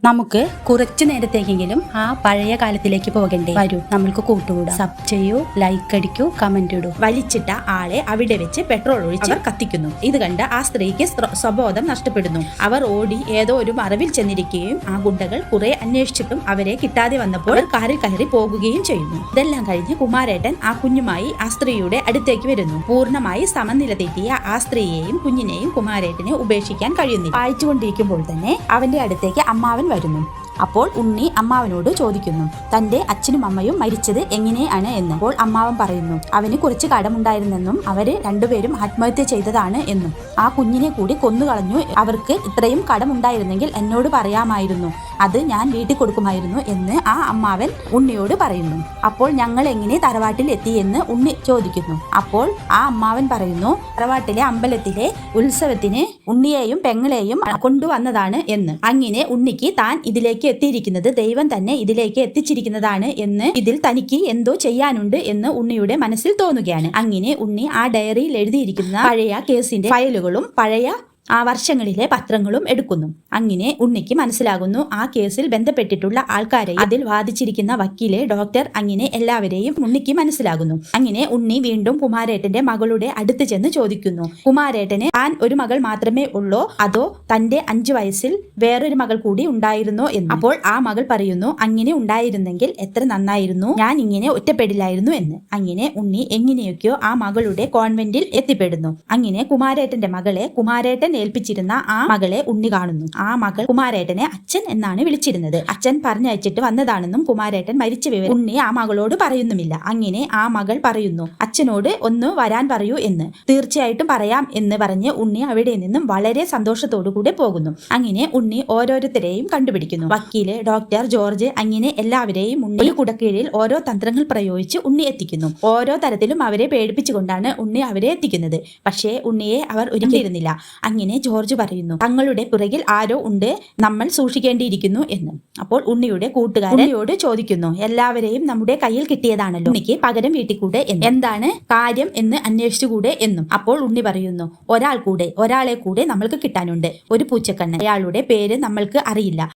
നമുക്ക് കുറച്ചു നേരത്തേക്കെങ്കിലും ആ പഴയ കാലത്തിലേക്ക് പോകണ്ടേ? വരൂ, നമ്മൾക്ക് കൂട്ടുകൂടാം. സബ് ചെയ്യൂ, ലൈക്ക് അടിക്കൂ, കമന്റ് ഇടൂ. വലിച്ചിട്ട ആളെ അവിടെ വെച്ച് പെട്രോൾ ഒഴിച്ച് കത്തിക്കുന്നു. ഇത് കണ്ട് ആ സ്ത്രീക്ക് സ്വബോധം നഷ്ടപ്പെടുന്നു. അവർ ഓടി ഏതോ ഒരു മറവിൽ ചെന്നിരിക്കുകയും ആ ഗുണ്ടകൾ കുറെ അന്വേഷിച്ചിട്ടും അവരെ കിട്ടാതെ വന്നപ്പോൾ കാറിൽ കയറി പോകുകയും ചെയ്യുന്നു. ഇതെല്ലാം കഴിഞ്ഞ് കുമാരേട്ടൻ ആ കുഞ്ഞുമായി ആ സ്ത്രീയുടെ അടുത്തേക്ക് വരുന്നു. പൂർണ്ണമായി സമനില തെറ്റിയ ആ സ്ത്രീയെയും കുഞ്ഞിനെയും കുമാരേട്ടനെ ഉപേക്ഷിക്കാൻ കഴിയുന്നില്ല. വായിച്ചുകൊണ്ടിരിക്കുമ്പോൾ തന്നെ അവന്റെ അടുത്തേക്ക് അമ്മാവൻ വരുന്നു. അപ്പോൾ ഉണ്ണി അമ്മാവനോട് ചോദിക്കുന്നു, തന്റെ അച്ഛനും അമ്മയും മരിച്ചത് എങ്ങനെയാണ് എന്ന്. അപ്പോൾ അമ്മാവൻ പറയുന്നു, അവന് കുറച്ച് കടമുണ്ടായിരുന്നെന്നും അവര് രണ്ടുപേരും ആത്മഹത്യ ചെയ്തതാണ് എന്നും. ആ കുഞ്ഞിനെ കൂടി കൊന്നുകളഞ്ഞു. അവർക്ക് ഇത്രയും കടമുണ്ടായിരുന്നെങ്കിൽ എന്നോട് പറയാമായിരുന്നു, അത് ഞാൻ വീട്ടിൽ കൊടുക്കുമായിരുന്നു എന്ന് ആ അമ്മാവൻ ഉണ്ണിയോട് പറയുന്നു. അപ്പോൾ ഞങ്ങൾ എങ്ങനെ തറവാട്ടിൽ എത്തിയെന്ന് ഉണ്ണി ചോദിക്കുന്നു. അപ്പോൾ ആ അമ്മാവൻ പറയുന്നു, തറവാട്ടിലെ അമ്പലത്തിലെ ഉത്സവത്തിന് ഉണ്ണിയെയും പെങ്ങളെയും കൊണ്ടുവന്നതാണ് എന്ന്. അങ്ങനെ ഉണ്ണിക്ക് താൻ ഇതിലേക്ക് എത്തിയിരിക്കുന്നത് ദൈവം തന്നെ ഇതിലേക്ക് എത്തിച്ചിരിക്കുന്നതാണ് എന്ന്, ഇതിൽ തനിക്ക് എന്തോ ചെയ്യാനുണ്ട് എന്ന് ഉണ്ണിയുടെ മനസ്സിൽ തോന്നുകയാണ്. അങ്ങനെ ഉണ്ണി ആ ഡയറിയിൽ എഴുതിയിരിക്കുന്ന പഴയ കേസിന്റെ ഫയലുകളും പഴയ ആ വർഷങ്ങളിലെ പത്രങ്ങളും എടുക്കുന്നു. അങ്ങനെ ഉണ്ണിക്ക് മനസ്സിലാകുന്നു ആ കേസിൽ ബന്ധപ്പെട്ടിട്ടുള്ള ആൾക്കാരെ, അതിൽ വാദിച്ചിരിക്കുന്ന വക്കീല്, ഡോക്ടർ, അങ്ങനെ എല്ലാവരെയും ഉണ്ണിക്ക് മനസ്സിലാകുന്നു. അങ്ങനെ ഉണ്ണി വീണ്ടും കുമാരേട്ടന്റെ മകളുടെ അടുത്ത് ചെന്ന് ചോദിക്കുന്നു, കുമാരേട്ടന് താൻ ഒരു മകൾ മാത്രമേ ഉള്ളോ, അതോ തന്റെ 5 വയസ്സിൽ വേറൊരു മകൾ കൂടി ഉണ്ടായിരുന്നോ എന്ന്. അപ്പോൾ ആ മകൾ പറയുന്നു, അങ്ങനെ ഉണ്ടായിരുന്നെങ്കിൽ എത്ര നന്നായിരുന്നു, ഞാൻ ഇങ്ങനെ ഒറ്റപ്പെടില്ലായിരുന്നു എന്ന്. അങ്ങനെ ഉണ്ണി എങ്ങനെയൊക്കെയോ ആ മകളുടെ കോൺവെന്റിൽ എത്തിപ്പെടുന്നു. അങ്ങനെ കുമാരേട്ടന്റെ മകളെ കുമാരേട്ടൻ ഏൽപ്പിച്ചിരുന്ന ആ മകളെ ഉണ്ണി കാണുന്നു. ആ മകൾ കുമാരേട്ടനെ അച്ഛൻ എന്നാണ് വിളിച്ചിരുന്നത്. അച്ഛൻ പറഞ്ഞയച്ചിട്ട് വന്നതാണെന്നും കുമാരേട്ടൻ മരിച്ച വിവരം ഉണ്ണി ആ മകളോട് പറയുന്നുമില്ല. അങ്ങനെ ആ മകൾ പറയുന്നു, അച്ഛനോട് ഒന്ന് വരാൻ പറയൂ എന്ന്. തീർച്ചയായിട്ടും പറയാം എന്ന് പറഞ്ഞ് ഉണ്ണി അവിടെ നിന്നും വളരെ സന്തോഷത്തോടു കൂടെ പോകുന്നു. അങ്ങനെ ഉണ്ണി ഓരോരുത്തരെയും കണ്ടുപിടിക്കുന്നു. വക്കീല്, ഡോക്ടർ, ജോർജ്, അങ്ങനെ എല്ലാവരെയും ഉണ്ണി കുടക്കീഴിൽ ഓരോ തന്ത്രങ്ങൾ പ്രയോഗിച്ച് ഉണ്ണി എത്തിക്കുന്നു. ഓരോ തരത്തിലും അവരെ പേടിപ്പിച്ചുകൊണ്ടാണ് ഉണ്ണി അവരെ എത്തിക്കുന്നത്. പക്ഷേ ഉണ്ണിയെ അവർ ഒരുക്കിയിരുന്നില്ല. അങ്ങനെ ജോർജ് പറയുന്നു, തങ്ങളുടെ പുറകിൽ ആരോ ഉണ്ട്, നമ്മൾ സൂക്ഷിക്കേണ്ടിയിരിക്കുന്നു എന്ന്. അപ്പോൾ ഉണ്ണിയുടെ കൂട്ടുകാരൻ ഉണ്ണിയോട് ചോദിക്കുന്നു, എല്ലാവരെയും നമ്മുടെ കയ്യിൽ കിട്ടിയതാണല്ലോ, ഉണ്ണിക്ക് പകരം വീട്ടിക്കൂടെ എന്ന്. എന്താണ് കാര്യം എന്ന് അന്വേഷിച്ചുകൂടെ എന്നും. അപ്പോൾ ഉണ്ണി പറയുന്നു, ഒരാളെ കൂടെ നമ്മൾക്ക് കിട്ടാനുണ്ട്, ഒരു പൂച്ചക്കണ്ണൻ. അയാളുടെ പേര് നമ്മൾക്ക് അറിയില്ല.